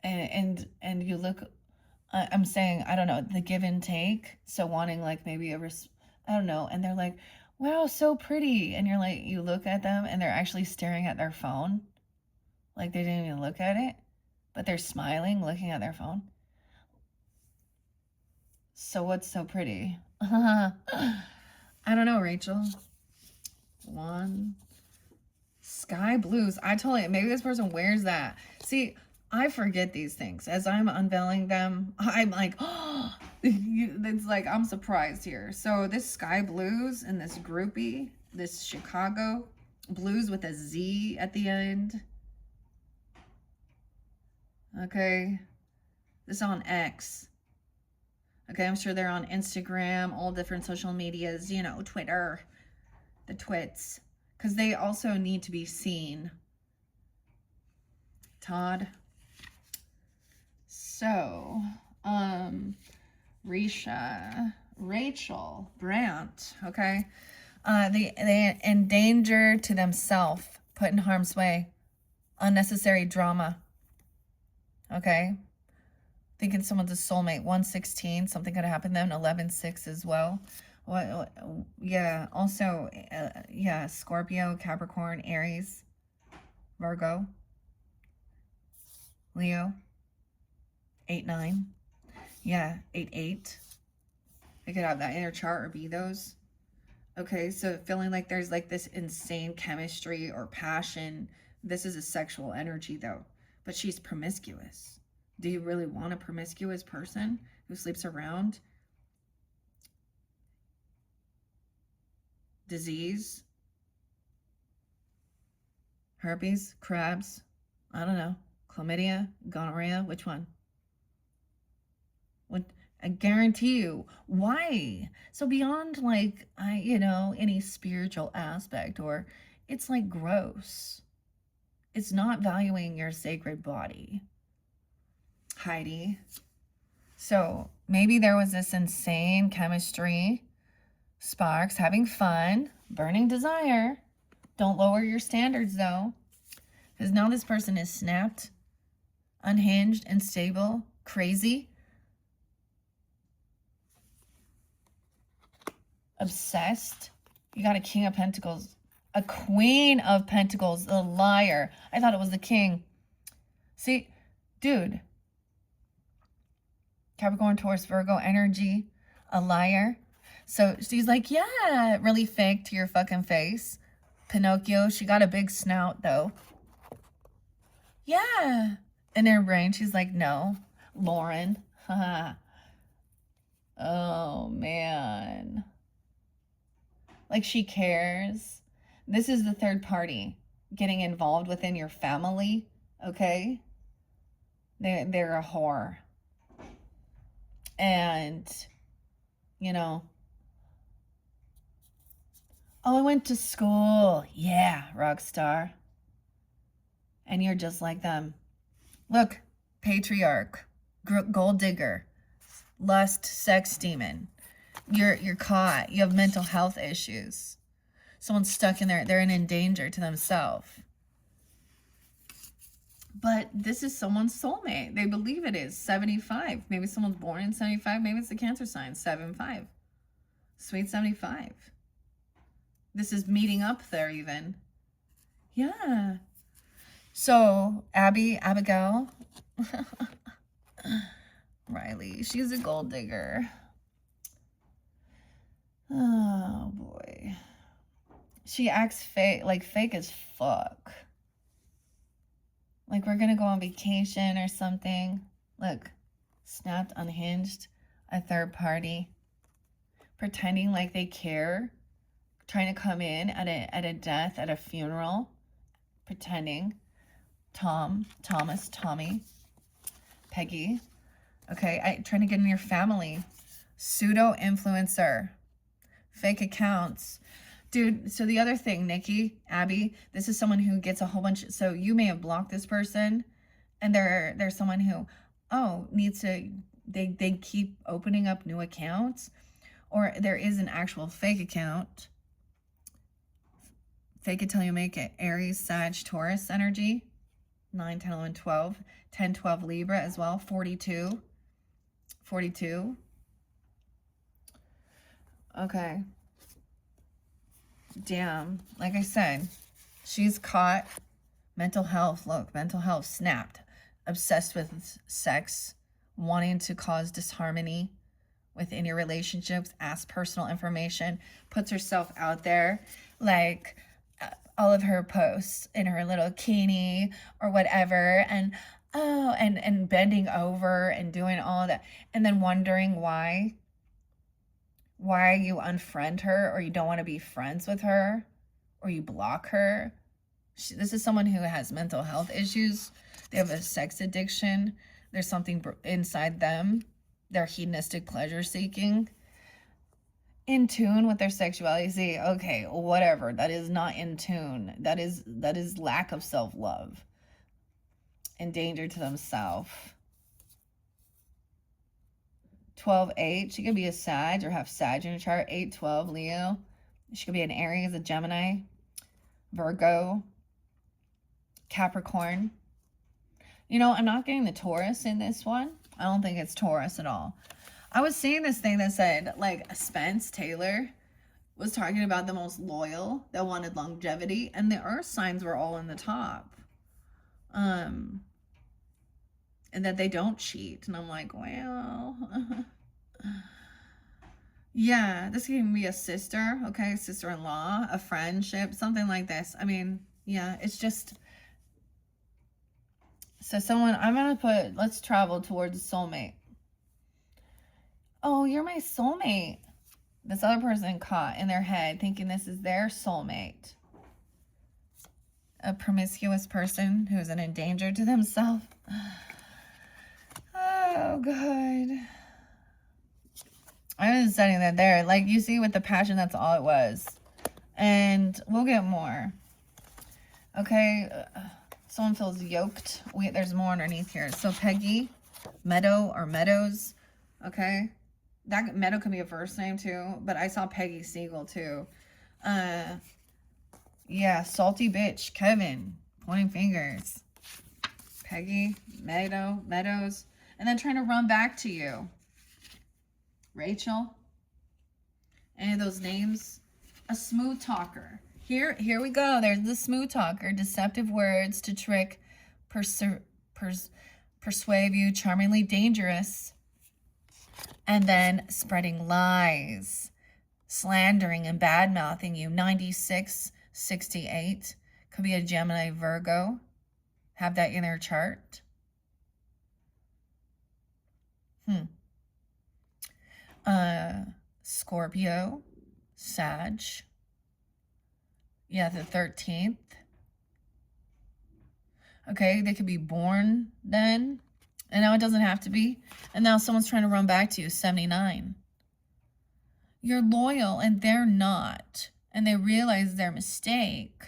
And you look, I'm saying, I don't know, the give and take. So wanting like maybe I don't know. And they're like, wow, so pretty. And you're like, you look at them and they're actually staring at their phone. Like they didn't even look at it, but they're smiling, looking at their phone. So what's so pretty? I don't know, Rachel. One. Sky blues. I told you, maybe this person wears that. See, I forget these things. As I'm unveiling them, I'm like, oh, it's like, I'm surprised here. So this sky blues and this groupie, this Chicago blues with a Z at the end. Okay, this on X. Okay, I'm sure they're on Instagram, all different social medias, you know, Twitter, the twits, because they also need to be seen. Todd. So, Rachel Brandt, okay? They endanger to themselves, put in harm's way, unnecessary drama, okay? Thinking someone's a soulmate. 116, something could happen to them. 11-6 as well. What? Yeah. Also, yeah. Scorpio, Capricorn, Aries, Virgo, Leo. 8-9. Yeah. 8-8. They could have that in their chart or be those. Okay. So feeling like there's like this insane chemistry or passion. This is a sexual energy though, but she's promiscuous. Do you really want a promiscuous person who sleeps around? Disease? Herpes? Crabs? I don't know. Chlamydia? Gonorrhea? Which one? What? I guarantee you. Why? So beyond like, any spiritual aspect, or it's like gross. It's not valuing your sacred body. Heidi. So maybe there was this insane chemistry, sparks, having fun, burning desire. Don't lower your standards though, because now this person is snapped, unhinged, unstable, crazy, obsessed. You got a King of Pentacles, a Queen of Pentacles, the liar. I thought it was the King. See, dude. Capricorn, Taurus, Virgo energy, a liar. So she's like, yeah, really fake to your fucking face. Pinocchio, she got a big snout though. Yeah. In her brain, she's like, no. Lauren. Oh, man. Like she cares. This is the third party getting involved within your family, okay? They're a whore. And, oh, I went to school. Yeah, rock star. And you're just like them. Look, patriarch, gold digger, lust, sex demon. You're caught. You have mental health issues. Someone's stuck in there. They're in danger to themselves. But this is someone's soulmate. They believe it is 75. Maybe someone's born in 75. Maybe it's the Cancer sign, 7-5. Sweet 75. This is meeting up there even. Yeah. So, Abigail. Riley, she's a gold digger. Oh, boy. She acts fake as fuck. Like we're gonna go on vacation or something. Look, snapped, unhinged, a third party, pretending like they care, trying to come in at a death, at a funeral, pretending. Thomas, Tommy, Peggy. Okay, trying to get in your family. Pseudo influencer, fake accounts. Dude, so the other thing, Nikki, Abby, this is someone who gets a whole bunch. So you may have blocked this person, and there's someone who, needs to, they keep opening up new accounts, or there is an actual fake account. Fake it till you make it. Aries, Sag, Taurus energy. 9, 10, 11, 12. 10, 12 Libra as well. 42. 42. Okay. Damn, like I said, she's caught. Mental health, look, mental health snapped, obsessed with sex, wanting to cause disharmony within your relationships, ask personal information, puts herself out there, like all of her posts in her little bikini or whatever, and and bending over and doing all that, and then wondering why you unfriend her, or you don't want to be friends with her, or you block her. This is someone who has mental health issues. They have a sex addiction. There's something inside them They're hedonistic pleasure seeking. In tune with their sexuality. See, okay, whatever. That is not in tune. That is lack of self-love. In danger to themselves. 12-8. She could be a Sag or have Sag in her chart. 8-12, Leo. She could be an Aries, a Gemini, Virgo, Capricorn. You know, I'm not getting the Taurus in this one. I don't think it's Taurus at all. I was seeing this thing that said, like, Spence Taylor was talking about the most loyal that wanted longevity, and the earth signs were all in the top. And that they don't cheat. And I'm like, well, yeah, this can be a sister, okay, sister-in-law, a friendship, something like this. I mean, yeah, it's just, so someone, I'm going to put, let's travel towards a soulmate. Oh, you're my soulmate. This other person caught in their head thinking this is their soulmate. A promiscuous person who's an endanger to themselves. Oh, God. I was studying that there. Like, you see with the passion, that's all it was. And we'll get more. Okay. Someone feels yoked. Wait, there's more underneath here. So, Peggy, Meadow or Meadows. Okay. That Meadow could be a first name, too. But I saw Peggy Siegel, too. Yeah, salty bitch. Kevin. Pointing fingers. Peggy, Meadows. And then trying to run back to you. Rachel. Any of those names? A smooth talker. Here we go. There's the smooth talker. Deceptive words to trick, persuade you. Charmingly dangerous. And then spreading lies. Slandering and bad-mouthing you. 96, 68. Could be a Gemini, Virgo. Have that in their chart. Scorpio, Sag. Yeah, the 13th. Okay, they could be born then. And now it doesn't have to be. And now someone's trying to run back to you, 79. You're loyal and they're not. And they realize their mistake.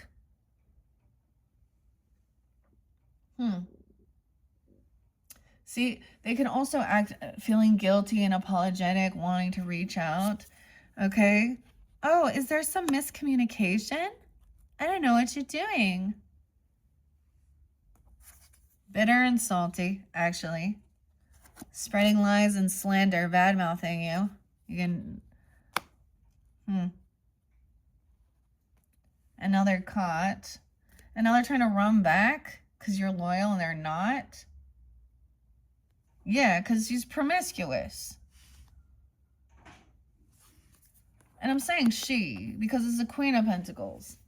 See, they can also act feeling guilty and apologetic, wanting to reach out. Okay. Oh, is there some miscommunication? I don't know what you're doing. Bitter and salty, actually. Spreading lies and slander, bad-mouthing you. You can... And now they're caught. And now they're trying to run back because you're loyal and they're not. Yeah, because she's promiscuous. And I'm saying she, because it's the Queen of Pentacles.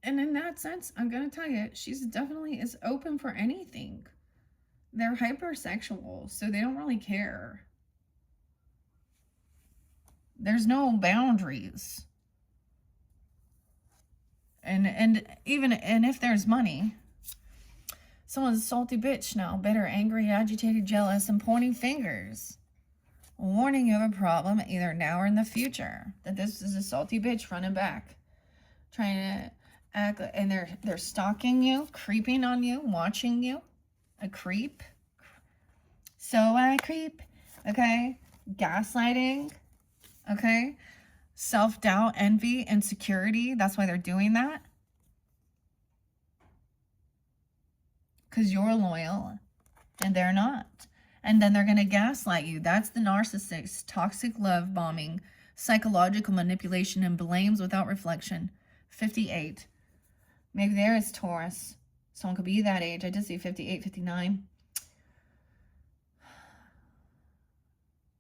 And in that sense, I'm going to tell you, she's definitely is open for anything. They're hypersexual, so they don't really care. There's no boundaries. And even if there's money, someone's a salty bitch now, bitter, angry, agitated, jealous, and pointing fingers. Warning you of a problem either now or in the future. That this is a salty bitch running back. Trying to act, and they're stalking you, creeping on you, watching you. A creep. So I creep. Okay. Gaslighting. Okay. Self-doubt, envy, insecurity. That's why they're doing that. Because you're loyal and they're not. And then they're going to gaslight you. That's the narcissist. Toxic love bombing. Psychological manipulation and blames without reflection. 58. Maybe there is Taurus. Someone could be that age. I did see 58, 59.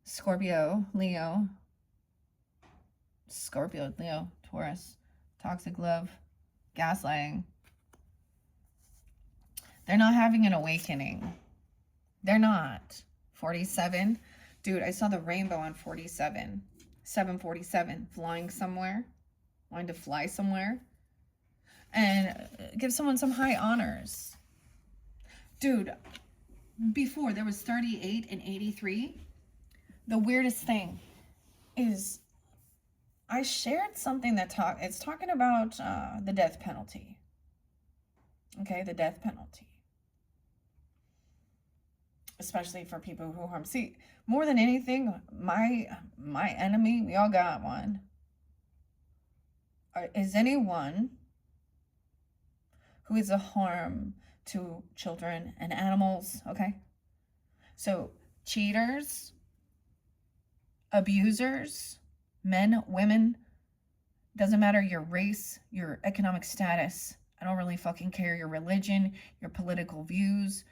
Scorpio, Leo. Scorpio, Leo, Taurus. Toxic love. Gaslighting. They're not having an awakening. They're not. 47. Dude, I saw the rainbow on 47. 747. Flying somewhere. Wanting to fly somewhere. And give someone some high honors. Dude, before there was 38 and 83. The weirdest thing is I shared something that it's talking about the death penalty. Okay, the death penalty. Especially for people who harm. See, more than anything, my enemy, we all got one. Is anyone who is a harm to children and animals, okay? So, cheaters, abusers, men, women, doesn't matter your race, your economic status. I don't really fucking care your religion, your political views,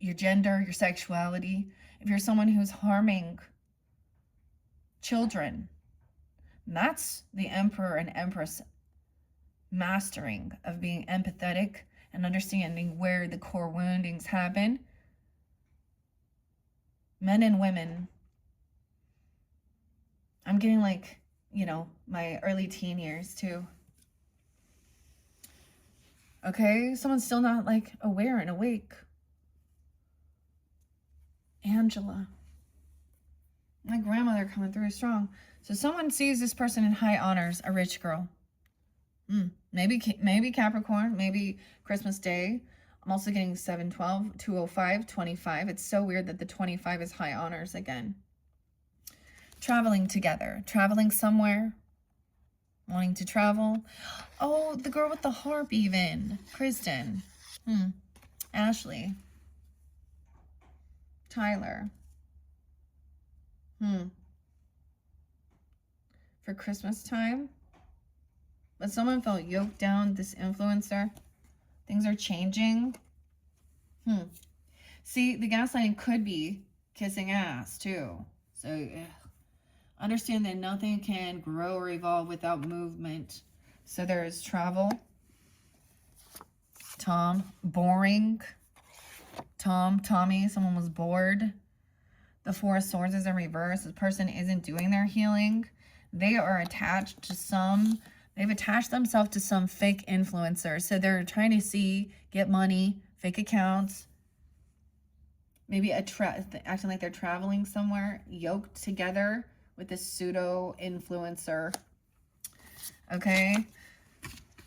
your gender, your sexuality. If you're someone who's harming children, that's the emperor and empress mastering of being empathetic and understanding where the core woundings happen. Men and women. I'm getting like, you know, my early teen years too. Okay, someone's still not like aware and awake. Angela. My grandmother coming through strong. So someone sees this person in high honors, a rich girl. Maybe Capricorn, maybe Christmas Day. I'm also getting 712, 205, 25. It's so weird that the 25 is high honors again. Traveling together, traveling somewhere, wanting to travel. Oh, the girl with the harp even. Kristen. Ashley. Tyler. For Christmas time. But someone felt yoked down, this influencer. Things are changing. See, the gaslighting could be kissing ass too. So understand that nothing can grow or evolve without movement. So there is travel. Tom, boring. Tommy, someone was bored. The Four of Swords is in reverse. This person isn't doing their healing. They are attached to they've attached themselves to some fake influencer. So they're trying to get money, fake accounts. Maybe acting like they're traveling somewhere, yoked together with this pseudo influencer. Okay.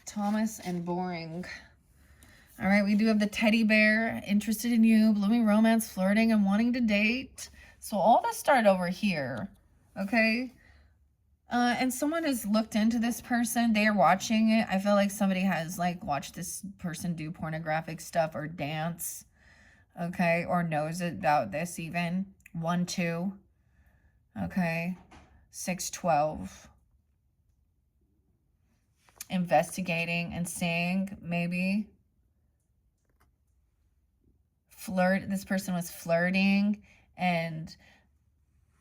Thomas and boring. All right, we do have the teddy bear, interested in you, blooming romance, flirting, and wanting to date. So all this started over here, okay? And someone has looked into this person. They are watching it. I feel like somebody has like watched this person do pornographic stuff or dance, okay? Or knows about this even. 1, 2, okay? 6, 12. Investigating and seeing, maybe. This person was flirting and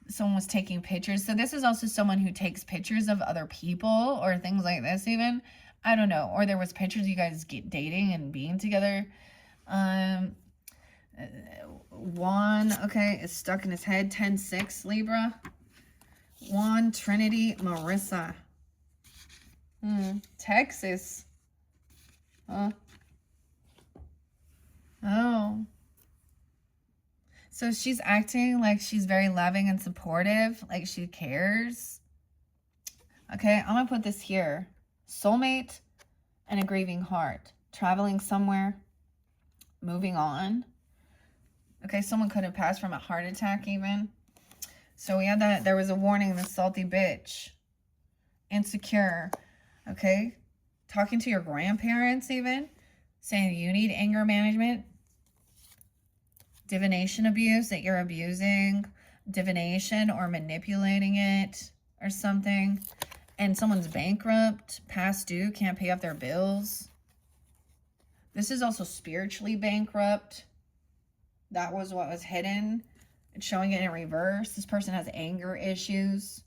someone was taking pictures. So this is also someone who takes pictures of other people or things like this even. I don't know. Or there was pictures of you guys dating and being together. Juan, okay, is stuck in his head. 10-6, Libra. Juan, Trinity, Marissa. Texas. Oh. So she's acting like she's very loving and supportive, like she cares. Okay, I'm going to put this here. Soulmate and a grieving heart. Traveling somewhere. Moving on. Okay, someone could have passed from a heart attack even. So we had that. There was a warning, the salty bitch. Insecure. Okay, talking to your grandparents even. Saying you need anger management. Divination abuse, that you're abusing divination or manipulating it or something. And someone's bankrupt, past due, can't pay off their bills. This is also spiritually bankrupt. That was what was hidden. It's showing it in reverse. This person has anger issues.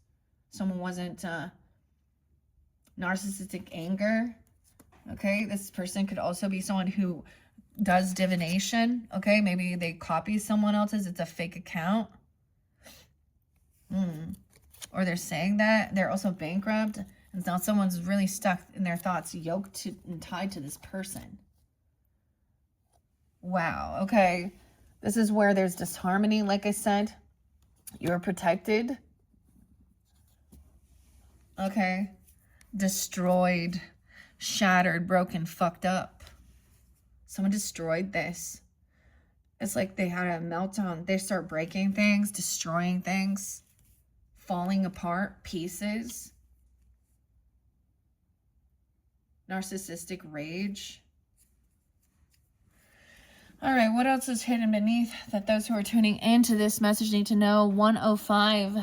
Someone wasn't narcissistic anger. Okay, this person could also be someone who does divination. Okay, maybe they copy someone else's. It's a fake account. Or they're saying that. They're also bankrupt. And now someone's really stuck in their thoughts, yoked to and tied to this person. Wow. Okay. This is where there's disharmony. Like I said, you're protected. Okay. Destroyed, shattered, broken, fucked up. Someone destroyed this. It's like they had a meltdown. They start breaking things, destroying things, falling apart, pieces. Narcissistic rage. All right, what else is hidden beneath that those who are tuning into this message need to know? 105.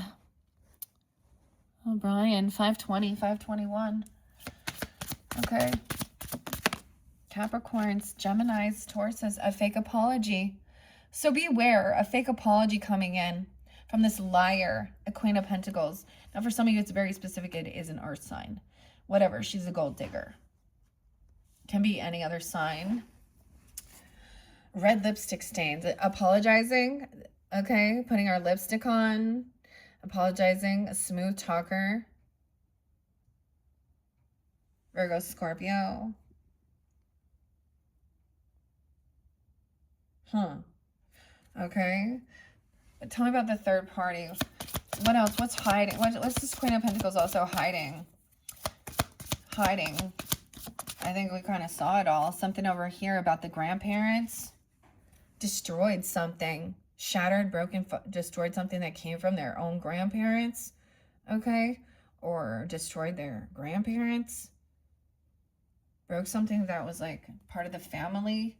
Oh, Brian, 520, 521. Okay. Capricorns, Geminis, Tauruses, a fake apology. So beware, a fake apology coming in from this liar, a Queen of Pentacles. Now, for some of you, it's very specific. It is an earth sign. Whatever, she's a gold digger. Can be any other sign. Red lipstick stains. Apologizing, okay? Putting our lipstick on. Apologizing. A smooth talker. Virgo, Scorpio. Okay. But tell me about the third party. What else? What's hiding? What's this Queen of Pentacles also hiding? Hiding. I think we kind of saw it all. Something over here about the grandparents. Destroyed something. Shattered, broken, destroyed something that came from their own grandparents. Okay? Or destroyed their grandparents. Broke something that was like part of the family.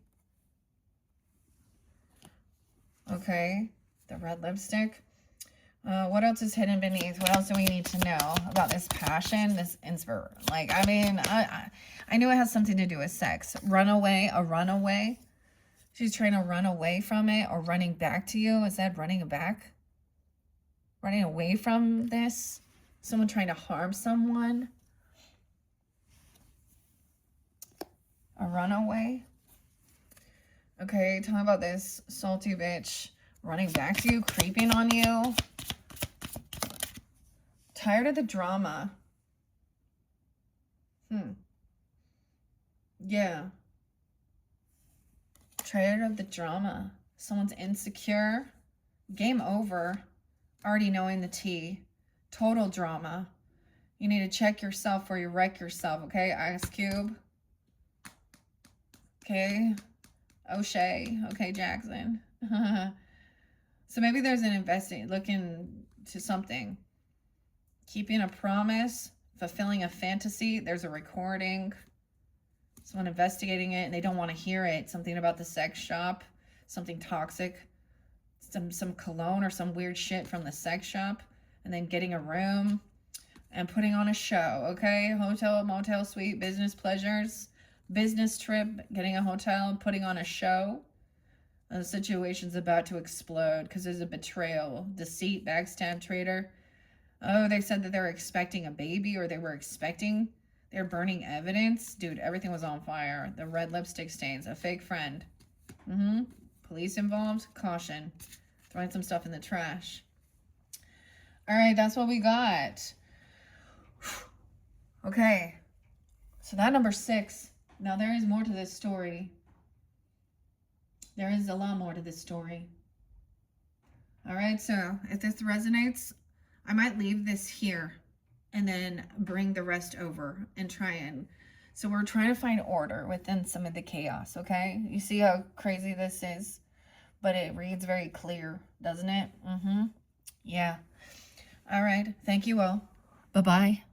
Okay, the red lipstick. What else is hidden beneath? What else do we need to know about this passion, this inspiration? Like, I mean, I knew it has something to do with sex. Runaway, a runaway. She's trying to run away from it or running back to you. Is that running back? Running away from this? Someone trying to harm someone? A runaway? Okay, tell me about this salty bitch running back to you, creeping on you. Tired of the drama. Yeah. Tired of the drama. Someone's insecure. Game over. Already knowing the tea. Total drama. You need to check yourself before you wreck yourself, okay? Ice Cube. Okay. O'Shea. Okay, Jackson. So maybe there's an looking to something. Keeping a promise, fulfilling a fantasy. There's a recording. Someone investigating it and they don't want to hear it. Something about the sex shop. Something toxic. Some cologne or some weird shit from the sex shop. And then getting a room and putting on a show. Okay? Hotel, motel, suite, business pleasures. Business trip, getting a hotel, putting on a show. The situation's about to explode because there's a betrayal, deceit, backstab, traitor. Oh, they said that they were expecting a baby or they're burning evidence. Dude, everything was on fire. The red lipstick stains, a fake friend. Police involved, caution. Throwing some stuff in the trash. All right, that's what we got. Okay, so that number 6. Now, there is more to this story. There is a lot more to this story. All right, so if this resonates, I might leave this here and then bring the rest over and try and... So we're trying to find order within some of the chaos, okay? You see how crazy this is? But it reads very clear, doesn't it? Yeah. All right, thank you all. Bye-bye.